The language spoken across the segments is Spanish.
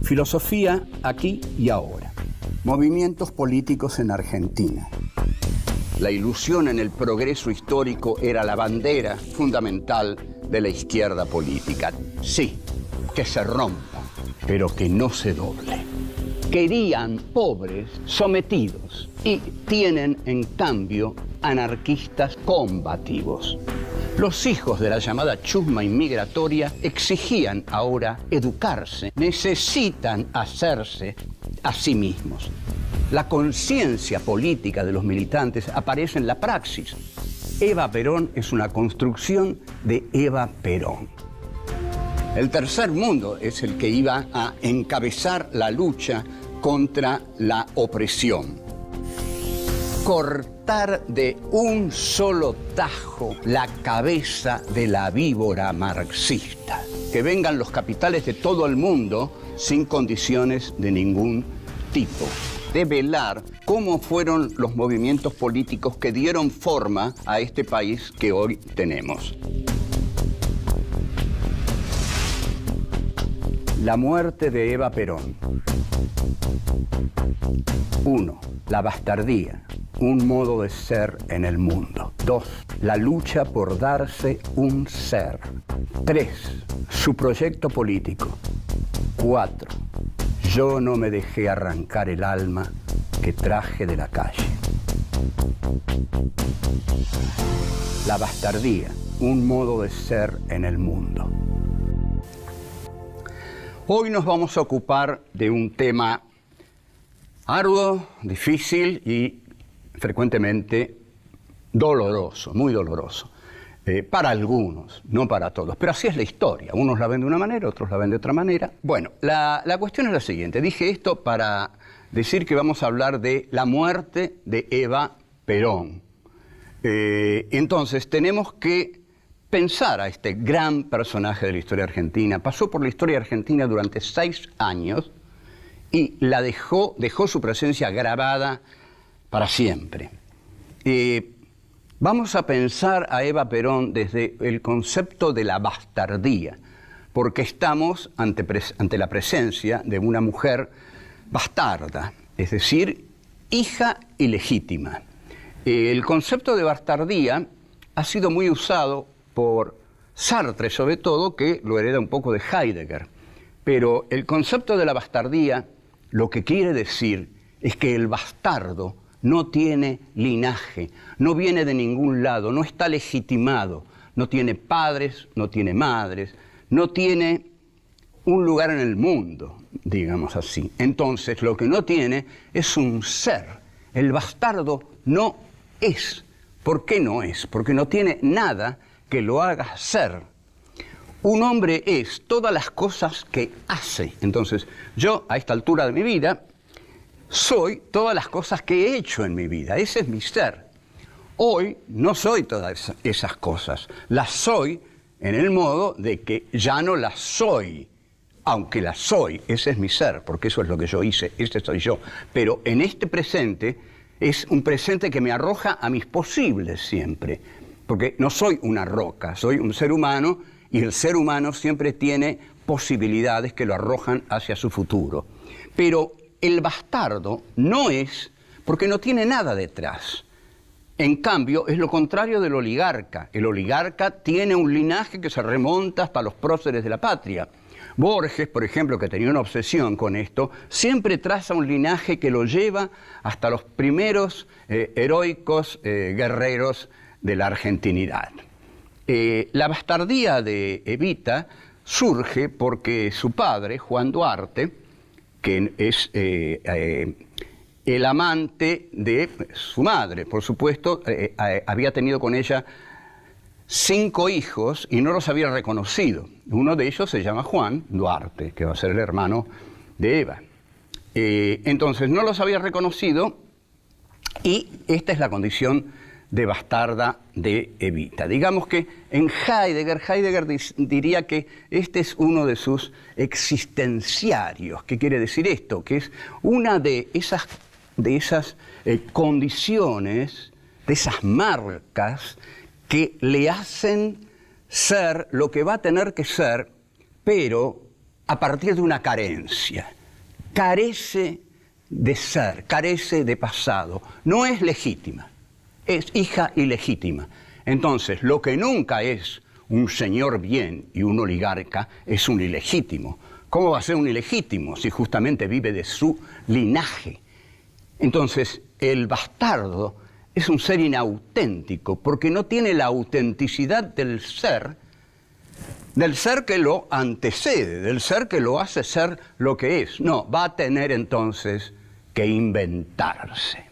Filosofía aquí y ahora. Movimientos políticos en Argentina. La ilusión en el progreso histórico era la bandera fundamental de la izquierda política. Sí, que se rompa, pero que no se doble. Querían pobres sometidos y tienen, en cambio, anarquistas combativos. Los hijos de la llamada chusma inmigratoria exigían ahora educarse, necesitan hacerse a sí mismos. La conciencia política de los militantes aparece en la praxis. Eva Perón es una construcción de Eva Perón. El tercer mundo es el que iba a encabezar la lucha contra la opresión. Cortar de un solo tajo la cabeza de la víbora marxista. Que vengan los capitales de todo el mundo sin condiciones de ningún tipo. Develar cómo fueron los movimientos políticos que dieron forma a este país que hoy tenemos. La muerte de Eva Perón. 1. La bastardía, un modo de ser en el mundo. 2. La lucha por darse un ser. 3. Su proyecto político. 4. Yo no me dejé arrancar el alma que traje de la calle. La bastardía, un modo de ser en el mundo. Hoy nos vamos a ocupar de un tema arduo, difícil y frecuentemente doloroso, muy doloroso. Para algunos, no para todos, pero así es la historia. Unos la ven de una manera, otros la ven de otra manera. Bueno, la cuestión es la siguiente. Dije esto para decir que vamos a hablar de la muerte de Eva Perón. Entonces, tenemos que pensar a este gran personaje de la historia argentina. Pasó por la historia argentina durante 6 años y la dejó su presencia grabada para siempre. Vamos a pensar a Eva Perón desde el concepto de la bastardía, porque estamos ante la presencia de una mujer bastarda, es decir, hija ilegítima. El concepto de bastardía ha sido muy usado por Sartre, sobre todo, que lo hereda un poco de Heidegger. Pero el concepto de la bastardía lo que quiere decir es que el bastardo no tiene linaje, no viene de ningún lado, no está legitimado, no tiene padres, no tiene madres, no tiene un lugar en el mundo, digamos así. Entonces, lo que no tiene es un ser. El bastardo no es. ¿Por qué no es? Porque no tiene nada que lo haga ser. Un hombre es todas las cosas que hace. Entonces, yo, a esta altura de mi vida, soy todas las cosas que he hecho en mi vida. Ese es mi ser. Hoy no soy todas esas cosas. Las soy en el modo de que ya no las soy. Aunque las soy, ese es mi ser, porque eso es lo que yo hice, ese soy yo. Pero en este presente, es un presente que me arroja a mis posibles siempre. Porque no soy una roca, soy un ser humano y el ser humano siempre tiene posibilidades que lo arrojan hacia su futuro. Pero el bastardo no es porque no tiene nada detrás. En cambio, es lo contrario del oligarca. El oligarca tiene un linaje que se remonta hasta los próceres de la patria. Borges, por ejemplo, que tenía una obsesión con esto, siempre traza un linaje que lo lleva hasta los primeros heroicos guerreros de la argentinidad. La bastardía de Evita surge porque su padre, Juan Duarte, que es el amante de su madre, por supuesto, había tenido con ella 5 hijos y no los había reconocido. Uno de ellos se llama Juan Duarte, que va a ser el hermano de Eva. Entonces no los había reconocido y esta es la condición de bastarda de Evita. Digamos que en Heidegger diría que este es uno de sus existenciarios. ¿Qué quiere decir esto? Que es una de esas condiciones, de esas marcas que le hacen ser lo que va a tener que ser, pero a partir de una carencia. carece de ser, carece de pasado, no es legítima, es hija ilegítima. Entonces, lo que nunca es un señor bien y un oligarca es un ilegítimo. ¿Cómo va a ser un ilegítimo si justamente vive de su linaje? Entonces, el bastardo es un ser inauténtico porque no tiene la autenticidad del ser que lo antecede, del ser que lo hace ser lo que es. No, va a tener entonces que inventarse.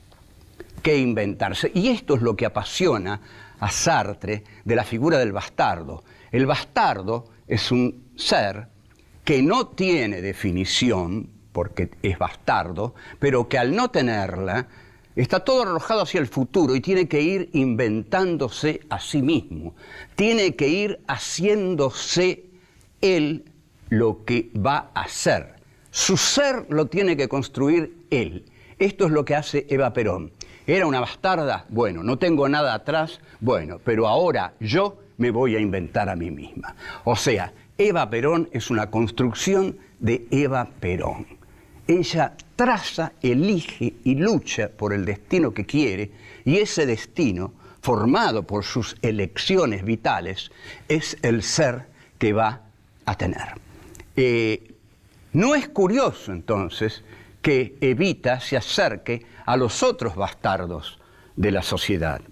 Y esto es lo que apasiona a Sartre de la figura del bastardo. El bastardo es un ser que no tiene definición, porque es bastardo, pero que al no tenerla, está todo arrojado hacia el futuro y tiene que ir inventándose a sí mismo. Tiene que ir haciéndose él lo que va a ser. Su ser lo tiene que construir él. Esto es lo que hace Eva Perón. ¿Era una bastarda? Bueno, no tengo nada atrás, bueno, pero ahora yo me voy a inventar a mí misma. O sea, Eva Perón es una construcción de Eva Perón. Ella traza, elige y lucha por el destino que quiere, y ese destino, formado por sus elecciones vitales, es el ser que va a tener. No es curioso, entonces, que Evita se acerque a los otros bastardos de la sociedad.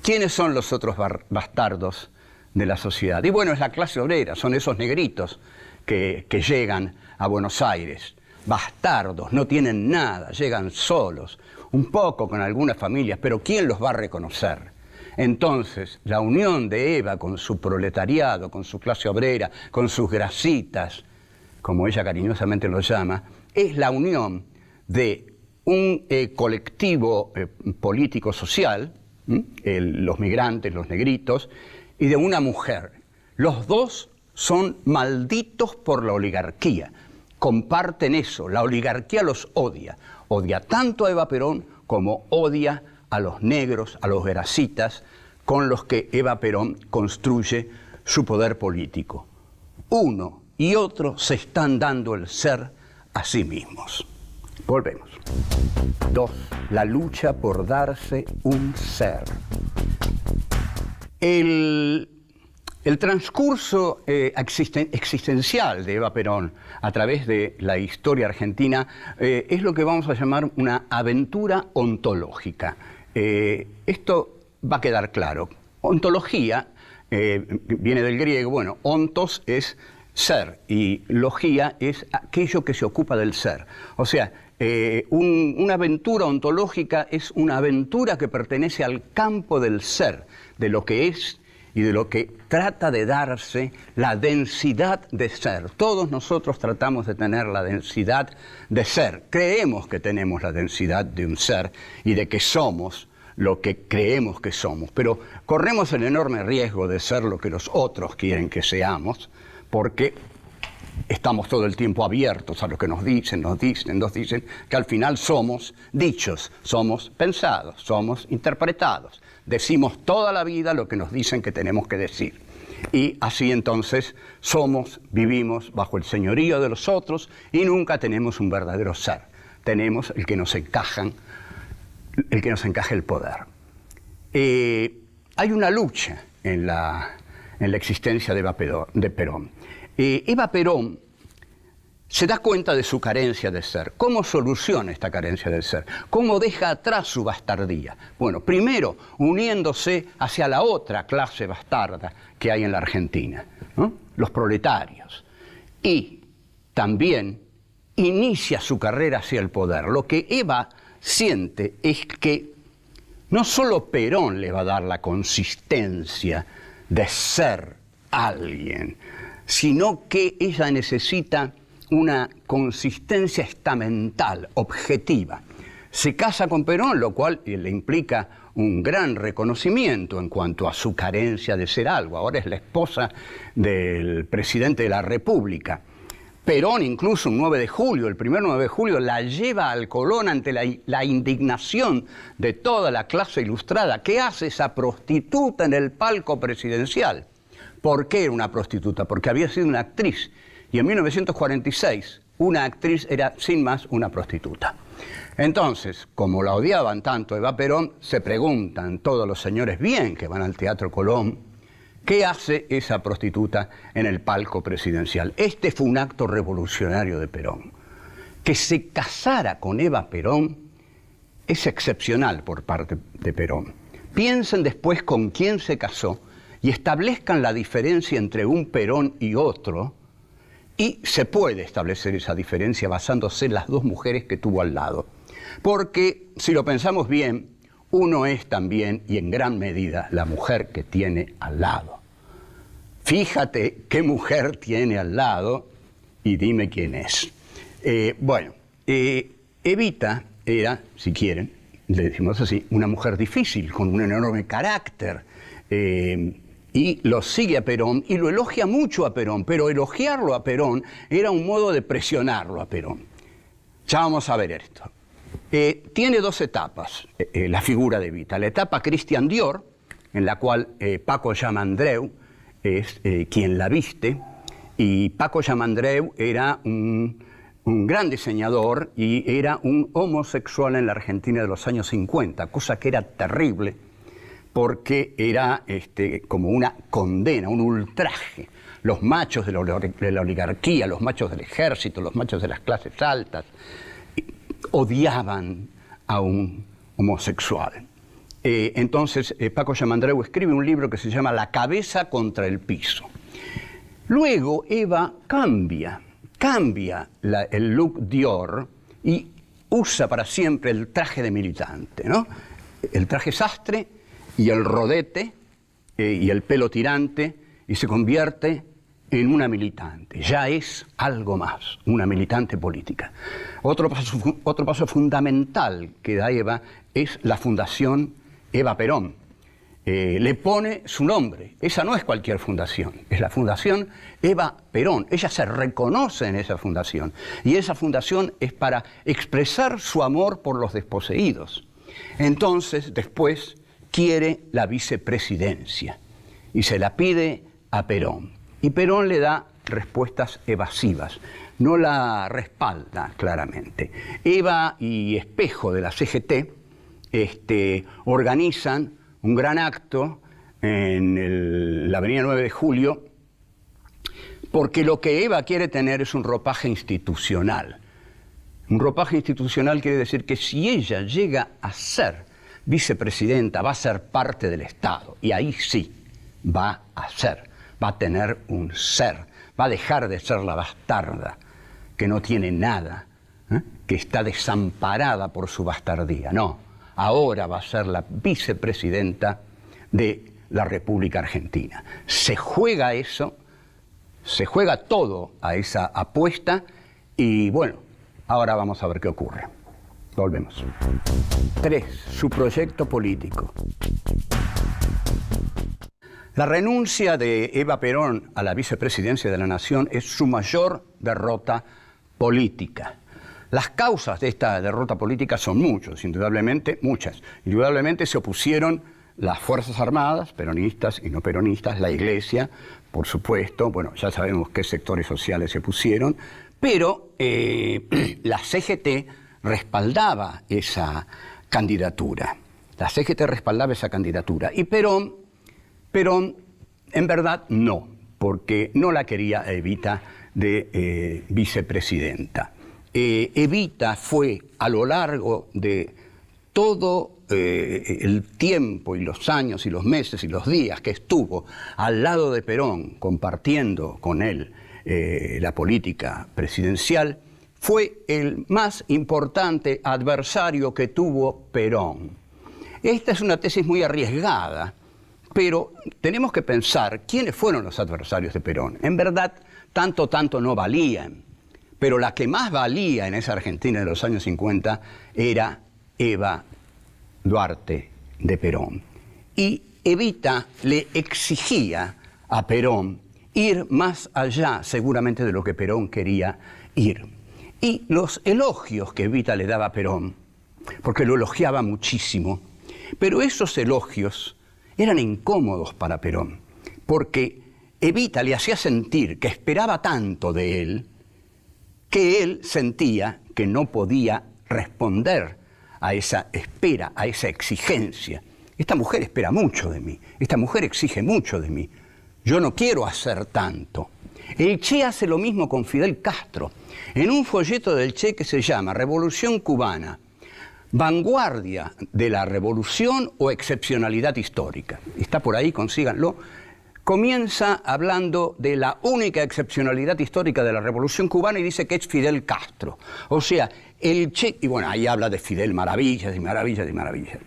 ¿Quiénes son los otros bastardos de la sociedad? Y bueno, es la clase obrera, son esos negritos que llegan a Buenos Aires. Bastardos, no tienen nada, llegan solos, un poco con algunas familias, pero ¿quién los va a reconocer? Entonces, la unión de Eva con su proletariado, con su clase obrera, con sus grasitas, como ella cariñosamente lo llama, es la unión de un colectivo político-social, los migrantes, los negritos, y de una mujer. Los dos son malditos por la oligarquía. Comparten eso, la oligarquía los odia. Odia tanto a Eva Perón como odia a los negros, a los grasitas, con los que Eva Perón construye su poder político. Uno y otro se están dando el ser a sí mismos. Volvemos. 2. La lucha por darse un ser. El transcurso existencial de Eva Perón a través de la historia argentina es lo que vamos a llamar una aventura ontológica. Esto va a quedar claro. Ontología viene del griego, bueno, ontos es ser y logía es aquello que se ocupa del ser. O sea, una aventura ontológica es una aventura que pertenece al campo del ser, de lo que es y de lo que trata de darse la densidad de ser. Todos nosotros tratamos de tener la densidad de ser. Creemos que tenemos la densidad de un ser y de que somos lo que creemos que somos, pero corremos el enorme riesgo de ser lo que los otros quieren que seamos, porque estamos todo el tiempo abiertos a lo que nos dicen, que al final somos dichos, somos pensados, somos interpretados. Decimos toda la vida lo que nos dicen que tenemos que decir. Y así entonces vivimos bajo el señorío de los otros y nunca tenemos un verdadero ser. Tenemos el que nos encaja el poder. Hay una lucha en la existencia de Eva Perón. Eva Perón se da cuenta de su carencia de ser. ¿Cómo soluciona esta carencia de ser? ¿Cómo deja atrás su bastardía? Bueno, primero uniéndose hacia la otra clase bastarda que hay en la Argentina, ¿no? Los proletarios. Y también inicia su carrera hacia el poder. Lo que Eva siente es que no solo Perón le va a dar la consistencia de ser alguien, sino que ella necesita una consistencia estamental, objetiva. Se casa con Perón, lo cual le implica un gran reconocimiento en cuanto a su carencia de ser algo. Ahora es la esposa del presidente de la República. Perón incluso un 9 de julio, el primer 9 de julio, la lleva al Colón ante la indignación de toda la clase ilustrada. ¿Qué hace esa prostituta en el palco presidencial? ¿Por qué era una prostituta? Porque había sido una actriz. Y en 1946, una actriz, era sin más una prostituta. Entonces, como la odiaban tanto a Eva Perón, se preguntan todos los señores bien que van al Teatro Colón, ¿qué hace esa prostituta en el palco presidencial? Este fue un acto revolucionario de Perón. Que se casara con Eva Perón es excepcional por parte de Perón. Piensen después con quién se casó y establezcan la diferencia entre un Perón y otro, y se puede establecer esa diferencia basándose en las dos mujeres que tuvo al lado. Porque, si lo pensamos bien, uno es también, y en gran medida, la mujer que tiene al lado. Fíjate qué mujer tiene al lado y dime quién es. Evita era, si quieren, le decimos así, una mujer difícil, con un enorme carácter, y lo sigue a Perón y lo elogia mucho a Perón, pero elogiarlo a Perón era un modo de presionarlo a Perón. Ya vamos a ver esto. Tiene dos etapas la figura de Evita. La etapa Christian Dior, en la cual Paco Llamandreu es quien la viste, y Paco Llamandreu era un gran diseñador y era un homosexual en la Argentina de los años 50, cosa que era terrible porque era como una condena, un ultraje. Los machos de la oligarquía, los machos del ejército, los machos de las clases altas, odiaban a un homosexual. Entonces Paco Llamandreu escribe un libro que se llama La cabeza contra el piso. Luego Eva cambia el look Dior y usa para siempre el traje de militante, ¿no? El traje sastre y el rodete y el pelo tirante, y se convierte en una militante. Ya es algo más, una militante política. Otro paso fundamental que da Eva es la Fundación Eva Perón. Le pone su nombre. Esa no es cualquier fundación, es la Fundación Eva Perón. Ella se reconoce en esa fundación, y esa fundación es para expresar su amor por los desposeídos. Entonces, después, quiere la vicepresidencia y se la pide a Perón. Y Perón le da respuestas evasivas, no la respalda claramente. Eva y Espejo de la CGT organizan un gran acto en la avenida 9 de Julio, porque lo que Eva quiere tener es un ropaje institucional. Un ropaje institucional quiere decir que si ella llega a ser vicepresidenta, va a ser parte del Estado, y ahí sí va a tener un ser, va a dejar de ser la bastarda, que no tiene nada, que está desamparada por su bastardía. No, ahora va a ser la vicepresidenta de la República Argentina. Se juega eso, se juega todo a esa apuesta, y bueno, ahora vamos a ver qué ocurre. Volvemos. 3. Su proyecto político. La renuncia de Eva Perón a la vicepresidencia de la Nación es su mayor derrota política. Las causas de esta derrota política son muchas. Indudablemente se opusieron las Fuerzas Armadas, peronistas y no peronistas, la Iglesia, por supuesto, bueno, ya sabemos qué sectores sociales se opusieron, pero la CGT respaldaba esa candidatura. La CGT respaldaba esa candidatura. Y Perón, en verdad, no, porque no la quería Evita de vicepresidenta. Evita fue, a lo largo de todo el tiempo y los años y los meses y los días que estuvo al lado de Perón, compartiendo con él la política presidencial, fue el más importante adversario que tuvo Perón. Esta es una tesis muy arriesgada, pero tenemos que pensar quiénes fueron los adversarios de Perón. En verdad, tanto no valían, pero la que más valía en esa Argentina de los años 50 era Eva Duarte de Perón. Y Evita le exigía a Perón ir más allá, seguramente, de lo que Perón quería ir. Y los elogios que Evita le daba a Perón, porque lo elogiaba muchísimo, pero esos elogios eran incómodos para Perón, porque Evita le hacía sentir que esperaba tanto de él que él sentía que no podía responder a esa espera, a esa exigencia. Esta mujer espera mucho de mí, esta mujer exige mucho de mí. Yo no quiero hacer tanto. El Che hace lo mismo con Fidel Castro. En un folleto del Che que se llama Revolución Cubana, vanguardia de la revolución o excepcionalidad histórica. Está por ahí, consíganlo. Comienza hablando de la única excepcionalidad histórica de la Revolución Cubana y dice que es Fidel Castro. O sea, el Che, y bueno, ahí habla de Fidel maravillas y maravillas y maravillas.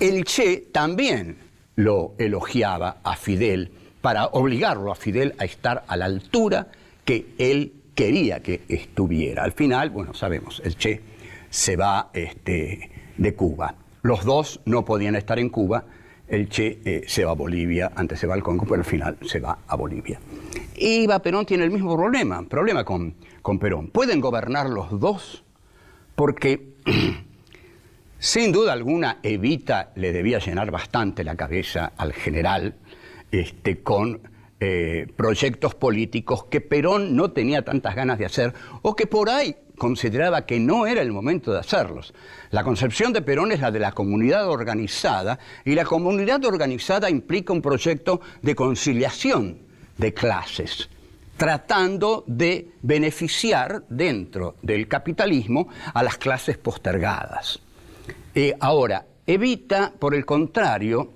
El Che también lo elogiaba a Fidel para obligarlo a Fidel a estar a la altura que él quería que estuviera. Al final, bueno, sabemos, el Che se va de Cuba. Los dos no podían estar en Cuba. El Che se va a Bolivia, antes se va al Congo, pero al final se va a Bolivia. Y Eva Perón tiene el mismo problema con Perón. ¿Pueden gobernar los dos? Porque sin duda alguna Evita le debía llenar bastante la cabeza al general con proyectos políticos que Perón no tenía tantas ganas de hacer o que por ahí consideraba que no era el momento de hacerlos. La concepción de Perón es la de la comunidad organizada, y la comunidad organizada implica un proyecto de conciliación de clases, tratando de beneficiar dentro del capitalismo a las clases postergadas. Ahora, Evita, por el contrario,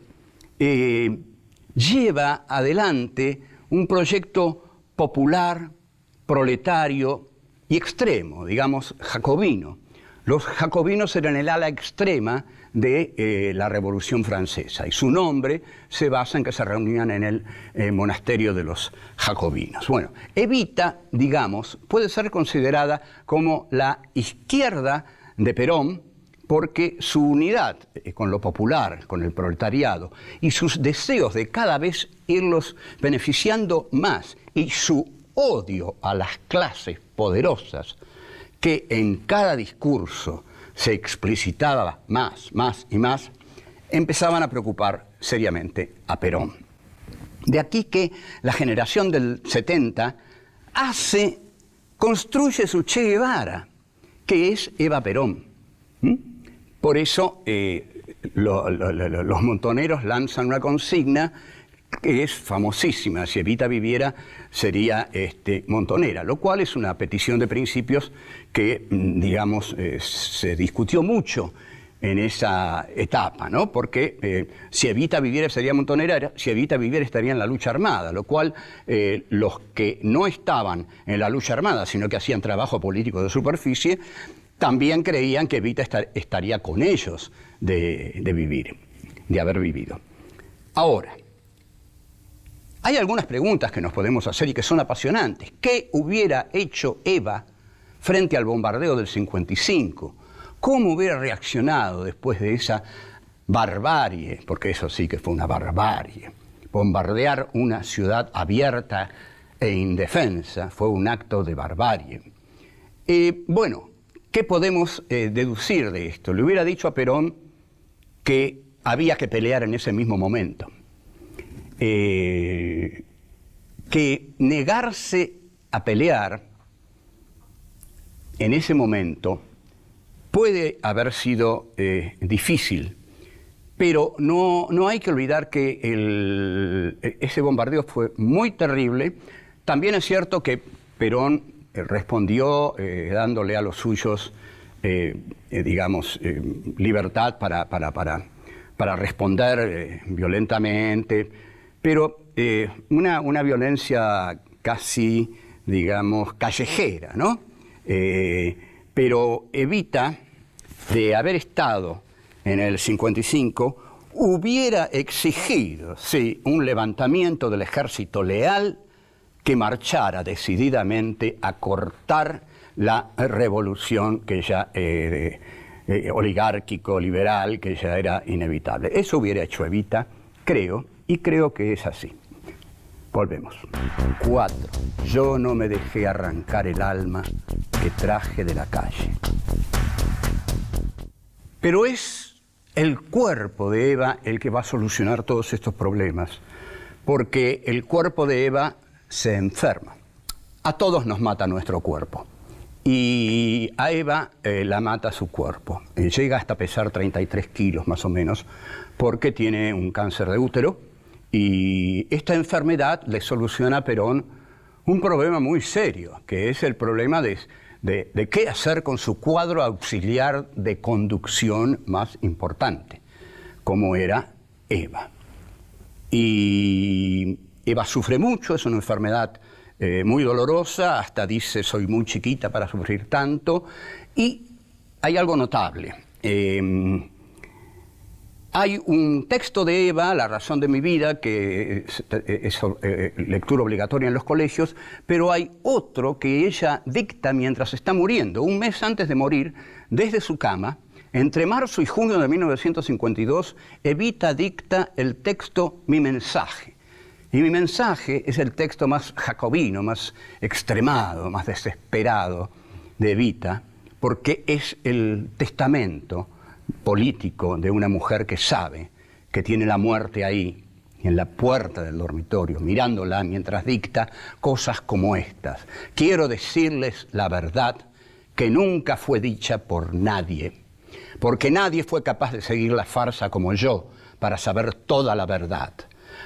lleva adelante un proyecto popular, proletario y extremo, digamos, jacobino. Los jacobinos eran el ala extrema de la Revolución Francesa, y su nombre se basa en que se reunían en el monasterio de los jacobinos. Bueno, Evita, digamos, puede ser considerada como la izquierda de Perón, porque su unidad con lo popular, con el proletariado, y sus deseos de cada vez irlos beneficiando más, y su odio a las clases poderosas, que en cada discurso se explicitaba más y más, empezaban a preocupar seriamente a Perón. De aquí que la generación del 70 construye su Che Guevara, que es Eva Perón. Por eso los montoneros lanzan una consigna que es famosísima: si Evita viviera sería montonera, lo cual es una petición de principios que, digamos, se discutió mucho en esa etapa, ¿no? Porque si Evita viviera sería montonera, si Evita viviera estaría en la lucha armada, lo cual los que no estaban en la lucha armada, sino que hacían trabajo político de superficie, también creían que Evita estaría con ellos de haber vivido. Ahora, hay algunas preguntas que nos podemos hacer y que son apasionantes. ¿Qué hubiera hecho Eva frente al bombardeo del 55? ¿Cómo hubiera reaccionado después de esa barbarie? Porque eso sí que fue una barbarie. Bombardear una ciudad abierta e indefensa fue un acto de barbarie. Bueno, ¿qué podemos deducir de esto? Le hubiera dicho a Perón que había que pelear en ese mismo momento. Que negarse a pelear en ese momento puede haber sido difícil, pero no hay que olvidar que ese bombardeo fue muy terrible. También es cierto que Perón respondió dándole a los suyos, digamos, libertad para responder violentamente, pero una violencia casi, digamos, callejera, ¿no? Pero Evita, de haber estado en el 55, hubiera exigido, sí, un levantamiento del ejército leal que marchara decididamente a cortar la revolución que ya oligárquico, liberal, que ya era inevitable. Eso hubiera hecho Evita, creo, y creo que es así. Volvemos. 4. Yo no me dejé arrancar el alma que traje de la calle. Pero es el cuerpo de Eva el que va a solucionar todos estos problemas, porque el cuerpo de Eva se enferma. A todos nos mata nuestro cuerpo. y a Eva la mata su cuerpo. Llega hasta pesar 33 kilos más o menos, porque tiene un cáncer de útero, y esta enfermedad le soluciona a Perón un problema muy serio, que es el problema de qué hacer con su cuadro auxiliar de conducción más importante, como era Eva. Y Eva sufre mucho, es una enfermedad muy dolorosa, hasta dice soy muy chiquita para sufrir tanto, y hay algo notable. Hay un texto de Eva, La razón de mi vida, que es lectura obligatoria en los colegios, pero hay otro que ella dicta mientras está muriendo, un mes antes de morir, desde su cama. Entre marzo y junio de 1952, Evita dicta el texto Mi mensaje. Y Mi mensaje es el texto más jacobino, más extremado, más desesperado de Evita, porque es el testamento político de una mujer que sabe que tiene la muerte ahí, en la puerta del dormitorio, mirándola mientras dicta cosas como estas. Quiero decirles la verdad que nunca fue dicha por nadie, porque nadie fue capaz de seguir la farsa como yo para saber toda la verdad.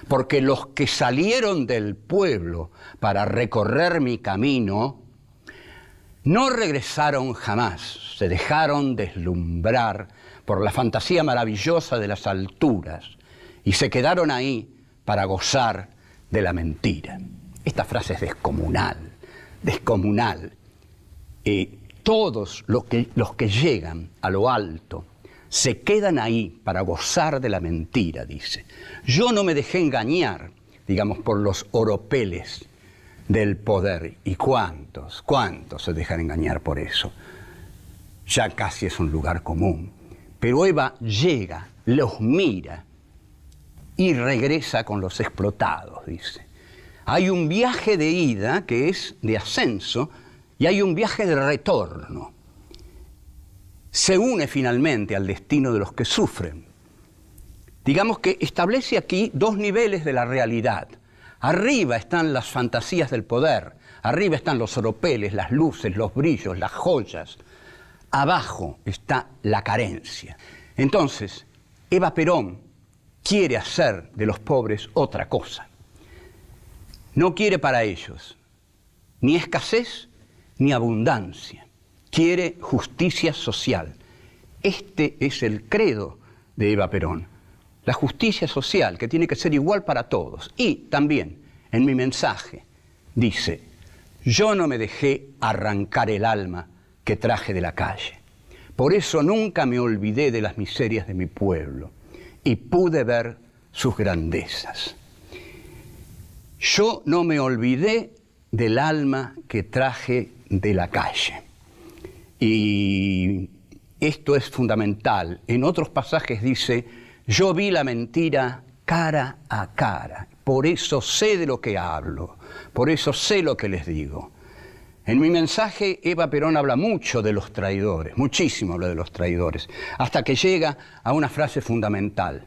Porque los que salieron del pueblo para recorrer mi camino no regresaron jamás, se dejaron deslumbrar por la fantasía maravillosa de las alturas y se quedaron ahí para gozar de la mentira. Esta frase es descomunal, descomunal. Todos los que llegan a lo alto se quedan ahí para gozar de la mentira, dice. Yo no me dejé engañar, digamos, por los oropeles del poder. ¿Y cuántos se dejan engañar por eso? Ya casi es un lugar común. Pero Eva llega, los mira y regresa con los explotados, dice. Hay un viaje de ida que es de ascenso y hay un viaje de retorno. Se une finalmente al destino de los que sufren. Digamos que establece aquí dos niveles de la realidad. Arriba están las fantasías del poder, arriba están los oropeles, las luces, los brillos, las joyas. Abajo está la carencia. Entonces, Eva Perón quiere hacer de los pobres otra cosa. No quiere para ellos ni escasez ni abundancia. Quiere justicia social. Este es el credo de Eva Perón. La justicia social, que tiene que ser igual para todos. Y también, en Mi mensaje, dice, yo no me dejé arrancar el alma que traje de la calle. Por eso nunca me olvidé de las miserias de mi pueblo y pude ver sus grandezas. Yo no me olvidé del alma que traje de la calle. Y esto es fundamental. En otros pasajes dice, yo vi la mentira cara a cara, por eso sé de lo que hablo, por eso sé lo que les digo. En Mi mensaje, Eva Perón habla mucho de los traidores, muchísimo habla de los traidores, hasta que llega a una frase fundamental.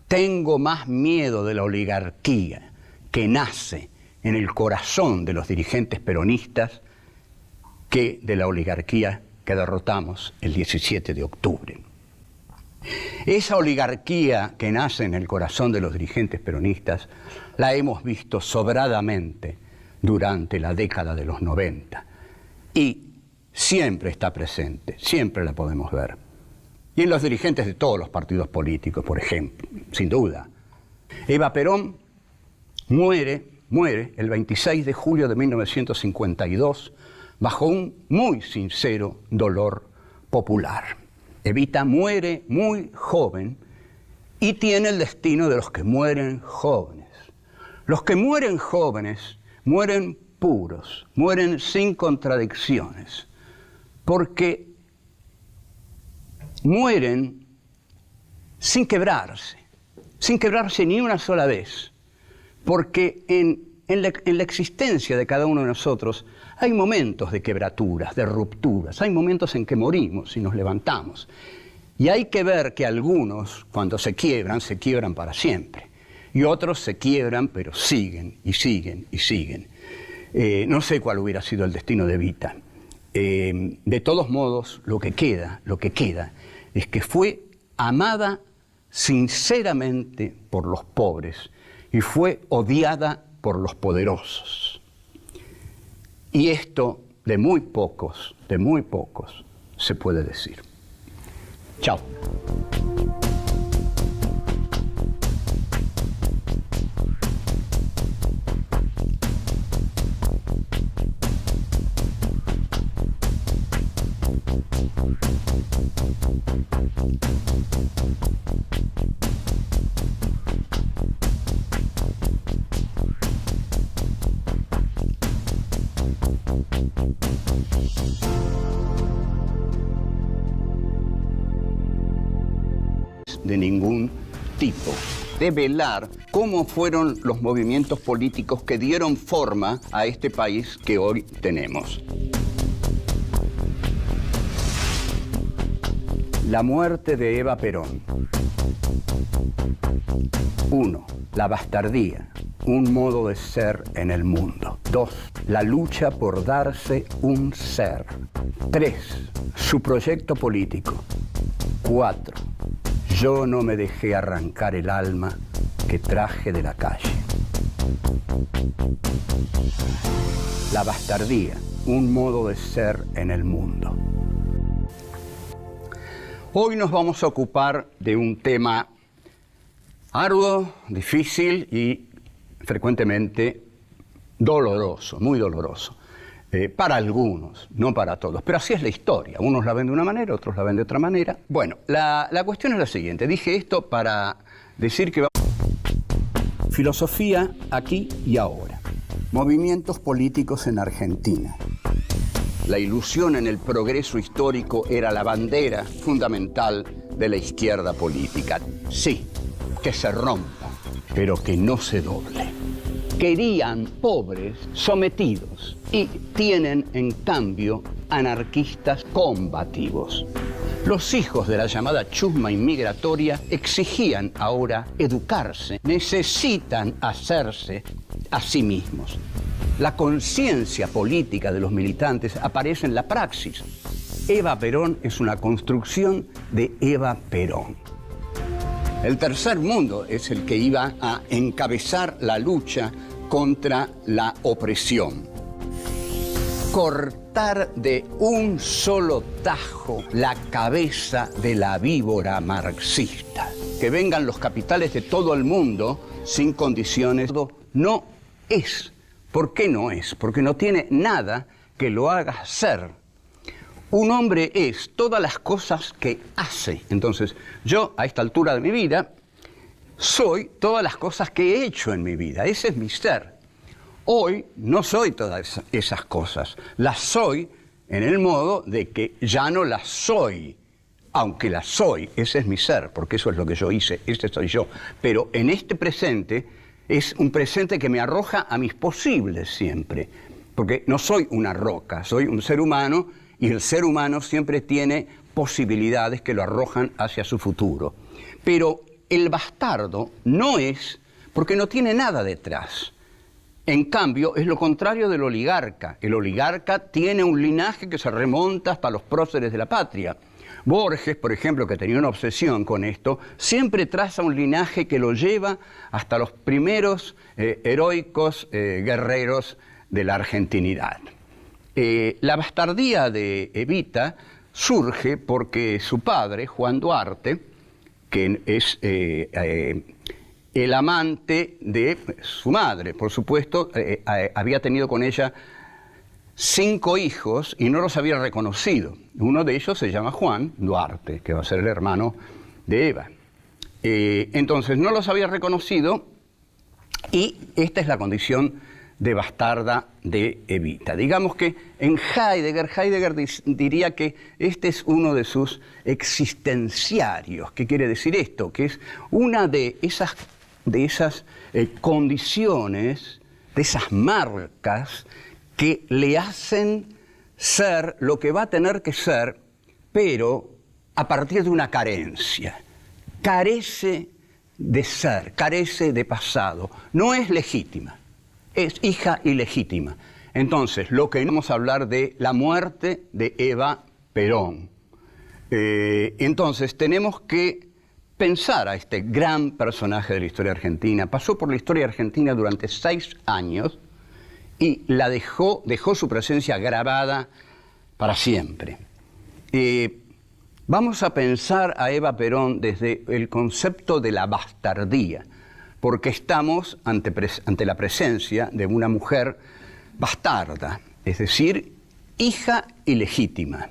Tengo más miedo de la oligarquía que nace en el corazón de los dirigentes peronistas que de la oligarquía que derrotamos el 17 de octubre. Esa oligarquía que nace en el corazón de los dirigentes peronistas la hemos visto sobradamente durante la década de los 90 y siempre está presente, siempre la podemos ver. Y en los dirigentes de todos los partidos políticos, por ejemplo, sin duda. Eva Perón muere el 26 de julio de 1952 bajo un muy sincero dolor popular. Evita muere muy joven y tiene el destino de los que mueren jóvenes. Los que mueren jóvenes mueren puros, mueren sin contradicciones, porque mueren sin quebrarse ni una sola vez, porque en la existencia de cada uno de nosotros hay momentos de quebraturas, de rupturas, hay momentos en que morimos y nos levantamos. Y hay que ver que algunos, cuando se quiebran para siempre. Y otros se quiebran, pero siguen y siguen y siguen. No sé cuál hubiera sido el destino de Evita. de todos modos, lo que queda es que fue amada sinceramente por los pobres y fue odiada por los poderosos. Y esto de muy pocos se puede decir. Chao. De ningún tipo. Develar cómo fueron los movimientos políticos que dieron forma a este país que hoy tenemos. La muerte de Eva Perón. 1. La bastardía, un modo de ser en el mundo. 2. La lucha por darse un ser. 3. Su proyecto político. 4. Yo no me dejé arrancar el alma que traje de la calle. La bastardía, un modo de ser en el mundo. Hoy nos vamos a ocupar de un tema arduo, difícil y frecuentemente doloroso, muy doloroso. Para algunos, no para todos, pero así es la historia. Unos la ven de una manera, otros la ven de otra manera. Bueno, la cuestión es la siguiente. Dije esto para decir que filosofía aquí y ahora. Movimientos políticos en Argentina. La ilusión en el progreso histórico era la bandera fundamental de la izquierda política. Sí, que se rompa, pero que no se doble. Querían pobres sometidos y tienen, en cambio, anarquistas combativos. Los hijos de la llamada chusma inmigratoria exigían ahora educarse, necesitan hacerse a sí mismos. La conciencia política de los militantes aparece en la praxis. Eva Perón es una construcción de Eva Perón. El tercer mundo es el que iba a encabezar la lucha contra la opresión. Cortar de un solo tajo la cabeza de la víbora marxista. Que vengan los capitales de todo el mundo sin condiciones. No es. ¿Por qué no es? Porque no tiene nada que lo haga ser. Un hombre es todas las cosas que hace. Entonces, yo, a esta altura de mi vida, soy todas las cosas que he hecho en mi vida. Ese es mi ser. Hoy no soy todas esas cosas. Las soy en el modo de que ya no las soy. Aunque las soy, ese es mi ser, porque eso es lo que yo hice, ese soy yo. Pero en este presente, es un presente que me arroja a mis posibles siempre. Porque no soy una roca, soy un ser humano. Y el ser humano siempre tiene posibilidades que lo arrojan hacia su futuro. Pero el bastardo no es porque no tiene nada detrás. En cambio, es lo contrario del oligarca. El oligarca tiene un linaje que se remonta hasta los próceres de la patria. Borges, por ejemplo, que tenía una obsesión con esto, siempre traza un linaje que lo lleva hasta los primeros heroicos guerreros de la argentinidad. La bastardía de Evita surge porque su padre, Juan Duarte, que es el amante de su madre, por supuesto, había tenido con ella 5 hijos y no los había reconocido. Uno de ellos se llama Juan Duarte, que va a ser el hermano de Eva. Entonces no los había reconocido y esta es la condición de bastarda de Evita. Digamos que en Heidegger diría que este es uno de sus existenciarios. ¿Qué quiere decir esto? Que es una de esas condiciones, de esas marcas que le hacen ser lo que va a tener que ser, pero a partir de una carencia. Carece de ser, carece de pasado, no es legítima. Es hija ilegítima. Entonces, lo que vamos a hablar de la muerte de Eva Perón. Entonces, tenemos que pensar a este gran personaje de la historia argentina. Pasó por la historia argentina durante 6 años y dejó su presencia grabada para siempre. Vamos a pensar a Eva Perón desde el concepto de la bastardía, porque estamos ante la presencia de una mujer bastarda, es decir, hija ilegítima.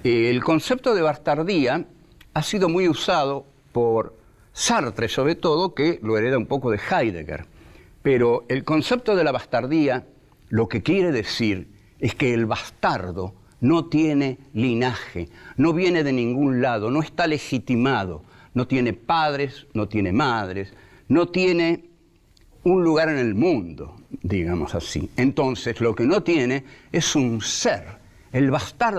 El concepto de bastardía ha sido muy usado por Sartre, sobre todo, que lo hereda un poco de Heidegger. Pero el concepto de la bastardía lo que quiere decir es que el bastardo no tiene linaje, no viene de ningún lado, no está legitimado, no tiene padres, no tiene madres, no tiene un lugar en el mundo, digamos así. Entonces, lo que no tiene es un ser. El bastardo